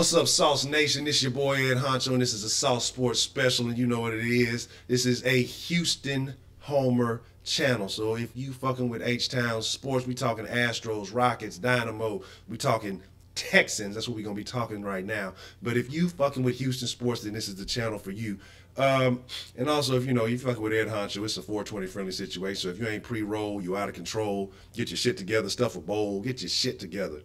What's up, Sauce Nation? This your boy Ed Honcho, and this is a Sauce Sports Special, and you know what it is. This is a Houston Homer channel. So if you fucking with H-Town sports, we talking Astros, Rockets, Dynamo, we talking Texans. That's what we're gonna be talking right now. But if you fucking with Houston sports, then this is the channel for you. And also, if you fucking with Ed Honcho, it's a 420 friendly situation. So if you ain't pre-roll, you out of control, get your shit together, stuff a bowl, get your shit together.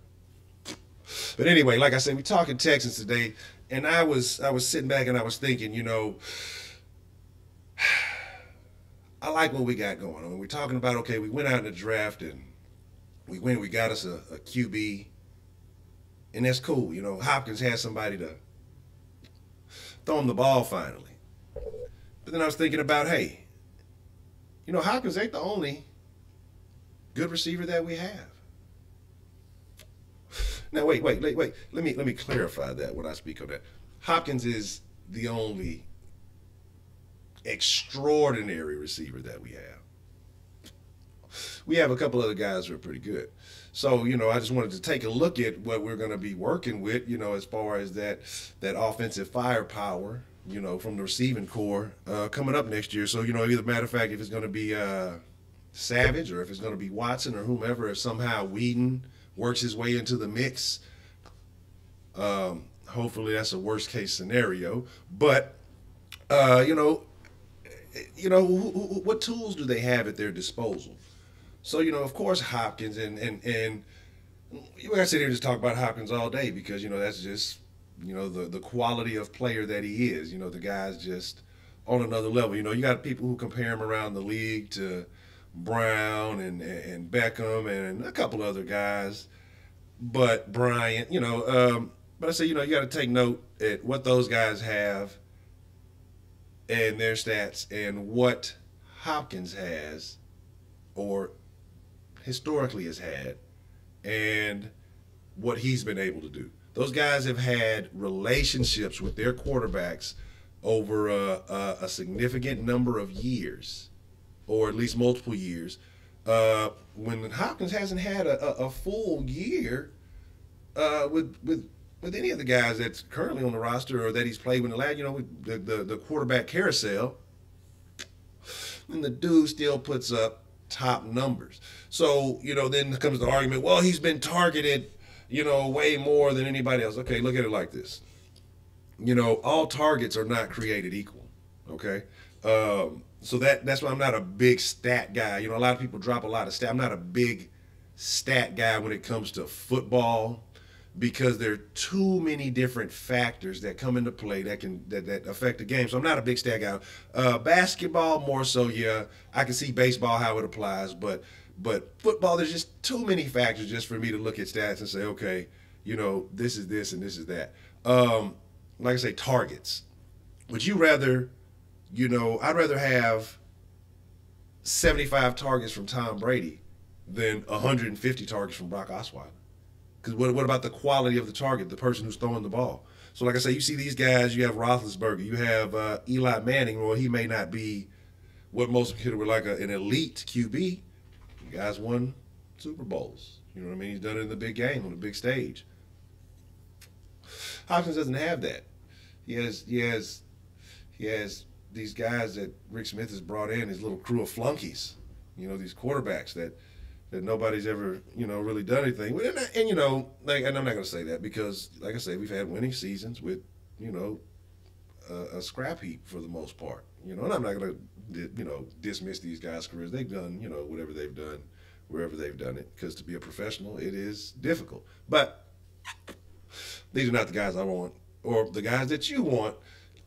But anyway, like I said, we're talking Texans today, and I was sitting back and I was thinking, I like what we got going on. We're talking about, okay, we went out in the draft and we got us a QB, and that's cool. Hopkins has somebody to throw him the ball finally. But then I was thinking about, hey, Hopkins ain't the only good receiver that we have. Now wait. Let me clarify that when I speak of that. Hopkins is the only extraordinary receiver that we have. We have a couple other guys who are pretty good. So, I just wanted to take a look at what we're going to be working with, as far as that offensive firepower, from the receiving core coming up next year. So, either matter of fact, if it's going to be Savage or if it's going to be Watson or whomever, if somehow Whedon works his way into the mix. Hopefully that's a worst case scenario. But what tools do they have at their disposal? So of course Hopkins and we gotta sit here and just talk about Hopkins all day because that's just the quality of player that he is. The guy's just on another level. You got people who compare him around the league to Brown and Beckham and a couple other guys, but Bryant, but I say, you got to take note at what those guys have and their stats and what Hopkins has or historically has had and what he's been able to do. Those guys have had relationships with their quarterbacks over a significant number of years, or at least multiple years, when Hopkins hasn't had a full year with any of the guys that's currently on the roster or that he's played with the last, with the quarterback carousel, and the dude still puts up top numbers. So, then comes the argument, well, he's been targeted, way more than anybody else. Okay, look at it like this. All targets are not created equal, okay? So that's why I'm not a big stat guy. A lot of people drop a lot of stat. I'm not a big stat guy when it comes to football because there are too many different factors that come into play that affect the game. So I'm not a big stat guy. Basketball more so, yeah. I can see baseball how it applies, but football, there's just too many factors just for me to look at stats and say, okay, this is this and this is that. Like I say, targets. Would you rather? I'd rather have 75 targets from Tom Brady than 150 targets from Brock Osweiler. Because what about the quality of the target, the person who's throwing the ball? So like I say, you see these guys, you have Roethlisberger, you have Eli Manning. Well, he may not be what most consider like an elite QB. The guy's won Super Bowls. You know what I mean? He's done it in the big game, on the big stage. Hopkins doesn't have that. He has these guys that Rick Smith has brought in, his little crew of flunkies, these quarterbacks that nobody's ever, really done anything with. And I'm not going to say that because, like I say, we've had winning seasons with, a scrap heap for the most part. And I'm not going to, dismiss these guys' careers. They've done, whatever they've done, wherever they've done it. Because to be a professional, it is difficult. But these are not the guys I want, or the guys that you want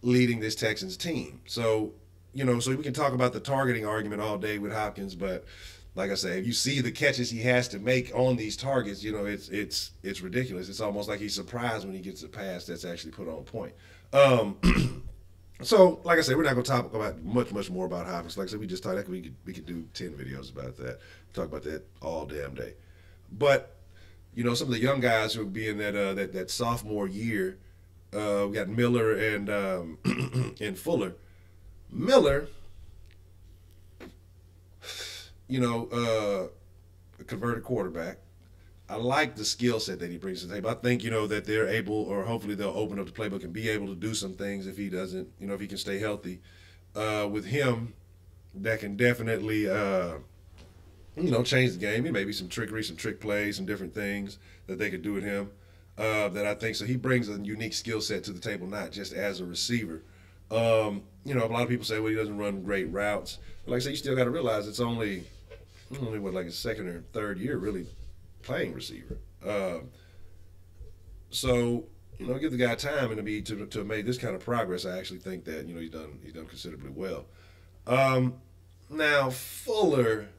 leading this Texans team. So, so we can talk about the targeting argument all day with Hopkins, but like I say, if you see the catches he has to make on these targets, it's ridiculous. It's almost like he's surprised when he gets a pass that's actually put on point. So, like I said, we're not going to talk about much more about Hopkins. Like I said, we just talked. We could do 10 videos about that. Talk about that all damn day. But some of the young guys who will be in that sophomore year. We got Miller and and Fuller. Miller, a converted quarterback. I like the skill set that he brings to the table. I think, that they're able, or hopefully they'll open up the playbook and be able to do some things if he doesn't, if he can stay healthy. With him, that can definitely, change the game. Maybe some trickery, some trick plays, some different things that they could do with him. That I think so. He brings a unique skill set to the table, not just as a receiver. A lot of people say, well, he doesn't run great routes. But like I said, you still got to realize it's only what, like his second or third year really playing receiver. So give the guy time and to have made this kind of progress. I actually think that he's done considerably well. Now Fuller.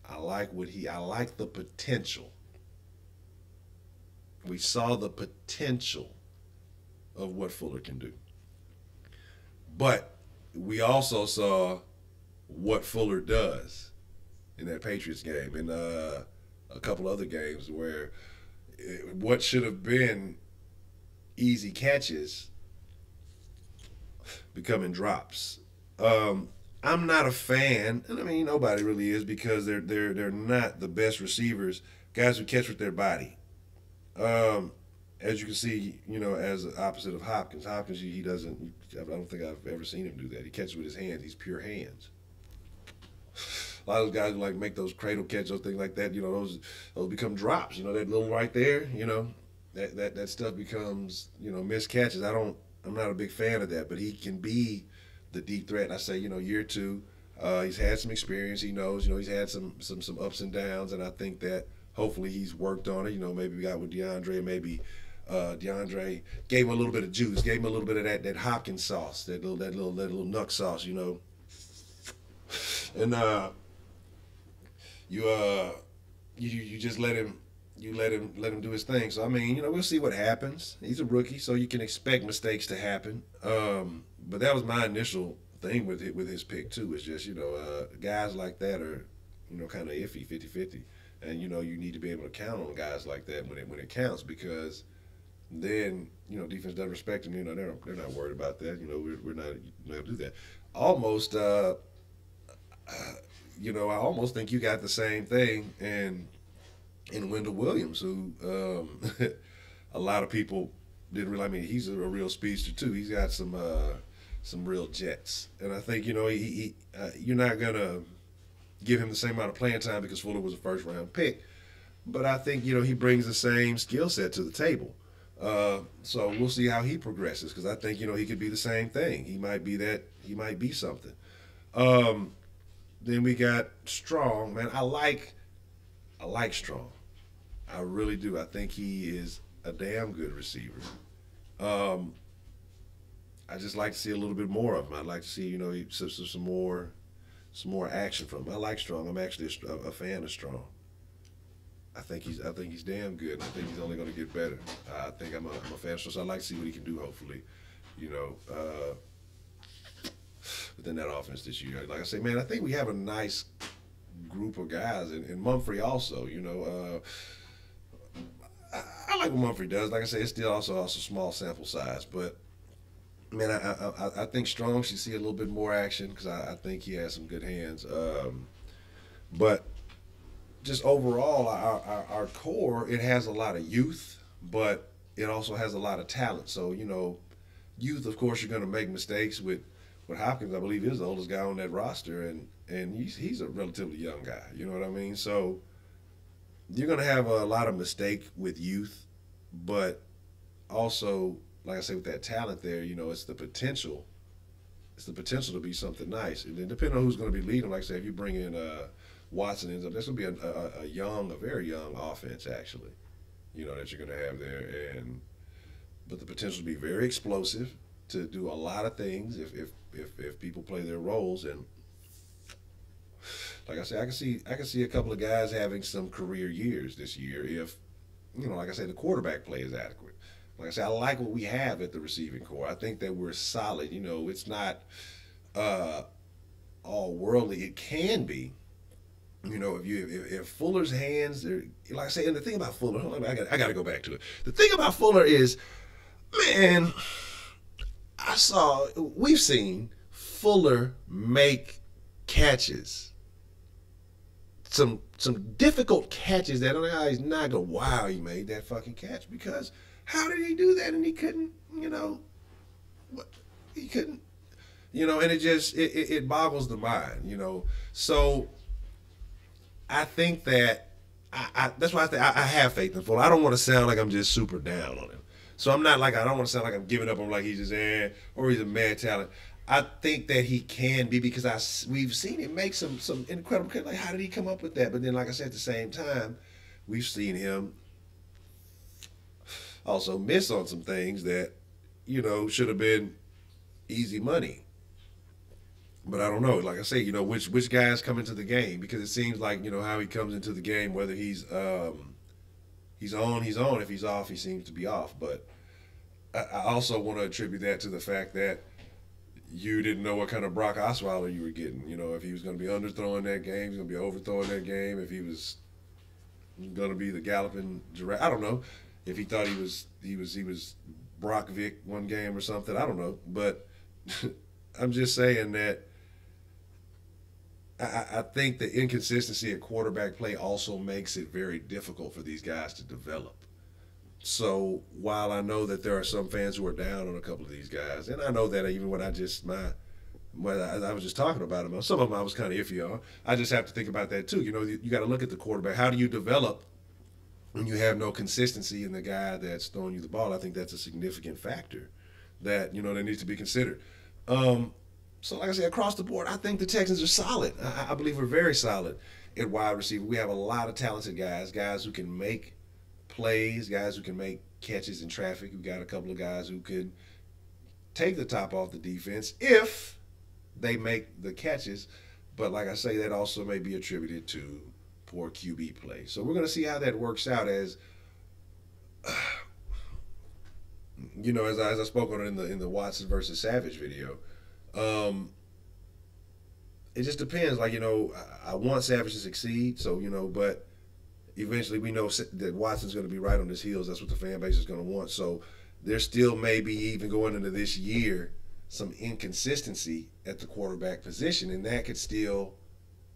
I like the potential. We saw the potential of what Fuller can do. But we also saw what Fuller does in that Patriots game and a couple other games where what should have been easy catches becoming drops. I'm not a fan, and I mean nobody really is, because they're not the best receivers, guys who catch with their body. As you can see, as the opposite of Hopkins. Hopkins, he doesn't. I don't think I've ever seen him do that. He catches with his hands. He's pure hands. A lot of those guys who like make those cradle catches, those things like that. Those become drops. That little right there. That stuff becomes missed catches. I'm not a big fan of that, but he can be the deep threat. And I say year two. He's had some experience. He knows. He's had some ups and downs, and I think that hopefully he's worked on it. Maybe we got with DeAndre, maybe. DeAndre gave him a little bit of juice, gave him a little bit of that Hopkins sauce, that little nut sauce, and you just let him do his thing. So I mean, we'll see what happens. He's a rookie, so you can expect mistakes to happen. But that was my initial thing with his pick too. Is just guys like that are kind of iffy, 50-50, and you need to be able to count on guys like that when it counts, because then defense doesn't respect them. They're not worried about that. We're not going to do that. Almost, I almost think you got the same thing in Wendell Williams, who a lot of people didn't really. I mean, he's a real speedster too. He's got some real jets, and I think he you're not gonna give him the same amount of playing time because Fuller was a first round pick, but I think he brings the same skill set to the table. So we'll see how he progresses, because I think he could be the same thing. He might be that. He might be something. Then we got Strong. Man, I like Strong. I really do. I think he is a damn good receiver. I just like to see a little bit more of him. I'd like to see some more action from him. I like Strong. I'm actually a fan of Strong. I think he's damn good. I think he's only going to get better. I think I'm a fan of Strong, so I'd like to see what he can do. Hopefully, within that offense this year. Like I say, man, I think we have a nice group of guys, and Mumphrey also. I like what Mumphrey does. Like I say, it's still also small sample size, but man, I think Strong should see a little bit more action, because I think he has some good hands. But just overall, our core, it has a lot of youth, but it also has a lot of talent. So youth, of course, you're going to make mistakes with Hopkins. I believe is the oldest guy on that roster, and he's a relatively young guy. You know what I mean? So you're going to have a lot of mistake with youth, but also, like I say, with that talent there, it's the potential. It's the potential to be something nice. And then depending on who's going to be leading, like I say, if you bring in Watson, ends up, that's going to be a very young offense, actually, that you're going to have there. But the potential to be very explosive, to do a lot of things if people play their roles. And like I say, I can see a couple of guys having some career years this year if, like I say, the quarterback play is adequate. Like I say, I like what we have at the receiving core. I think that we're solid. It's not all worldly. It can be. If Fuller's hands, like I say, and the thing about Fuller, hold on, I got to go back to it. The thing about Fuller is, man, we've seen Fuller make catches, some difficult catches that he's not going, wow, he made that fucking catch, because how did he do that and he couldn't, he couldn't, and it boggles the mind, So I think that that's why I have faith in Fuller. I don't want to sound like I'm just super down on him. So I'm not like, I don't want to sound like I'm giving up on him like he's just or he's a mad talent. I think that he can be, because we've seen him make some incredible, like, how did he come up with that? But then, like I said, at the same time, we've seen him also miss on some things that, should have been easy money. But I don't know. Like I say, which guys come into the game, because it seems like, how he comes into the game, whether he's on, he's on. If he's off, he seems to be off. But I also want to attribute that to the fact that you didn't know what kind of Brock Osweiler you were getting. If he was going to be underthrowing that game, he was going to be overthrowing that game. If he was going to be the galloping giraffe, I don't know. If he thought he was Brock Vick one game or something, I don't know. But I'm just saying that I think the inconsistency at quarterback play also makes it very difficult for these guys to develop. So while I know that there are some fans who are down on a couple of these guys, and I know that even when I was just talking about them, some of them I was kind of iffy on. I just have to think about that too. You got to look at the quarterback. How do you develop when you have no consistency in the guy that's throwing you the ball? I think that's a significant factor that that needs to be considered. So like I said, across the board, I think the Texans are solid. I believe we're very solid at wide receiver. We have a lot of talented guys who can make plays, guys who can make catches in traffic. We've got a couple of guys who could take the top off the defense if they make the catches. But like I say, that also may be attributed to poor QB play. So we're going to see how that works out as I spoke on it in the Watson versus Savage video. It just depends. Like, I want Savage to succeed, so, but eventually we know that Watson's going to be right on his heels. That's what the fan base is going to want. So there still may be, even going into this year, some inconsistency at the quarterback position, and that could still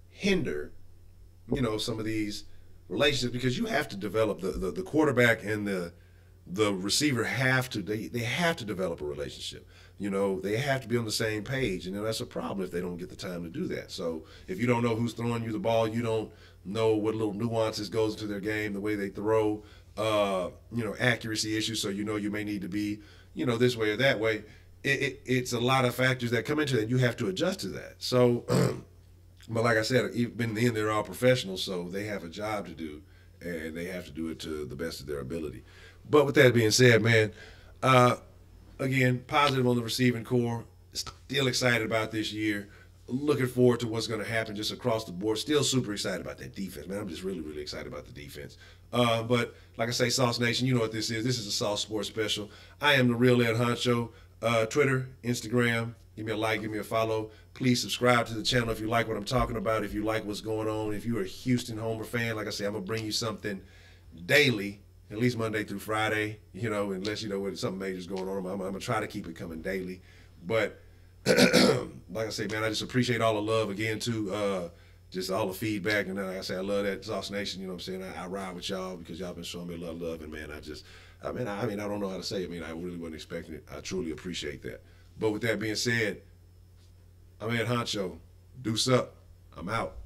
hinder, some of these relationships, because you have to develop the quarterback and the receiver have to develop a relationship. They have to be on the same page, and that's a problem if they don't get the time to do that. So if you don't know who's throwing you the ball, you don't know what little nuances goes into their game, the way they throw, accuracy issues. So you may need to be, this way or that way. It's a lot of factors that come into that. You have to adjust to that. So, but like I said, in the end, they're all professionals, so they have a job to do, and they have to do it to the best of their ability. But with that being said, man, again, positive on the receiving core. Still excited about this year. Looking forward to what's going to happen just across the board. Still super excited about that defense, man. I'm just really, really excited about the defense. But like I say, Sauce Nation, you know what this is. This is a Sauce Sports Special. I am the Real Ed Honcho. Twitter, Instagram. Give me a like, give me a follow. Please subscribe to the channel if you like what I'm talking about, if you like what's going on. If you're a Houston Homer fan, like I say, I'm going to bring you something daily, at least Monday through Friday, unless when something major's going on. I'm going to try to keep it coming daily. But like I say, man, I just appreciate all the love again, too. Just all the feedback. And like I say, I love that Sauce Nation. You know what I'm saying? I ride with y'all because y'all been showing me a lot of love. And, man, I don't know how to say it. I really wasn't expecting it. I truly appreciate that. But with that being said, I'm Ed Honcho. Deuce up. I'm out.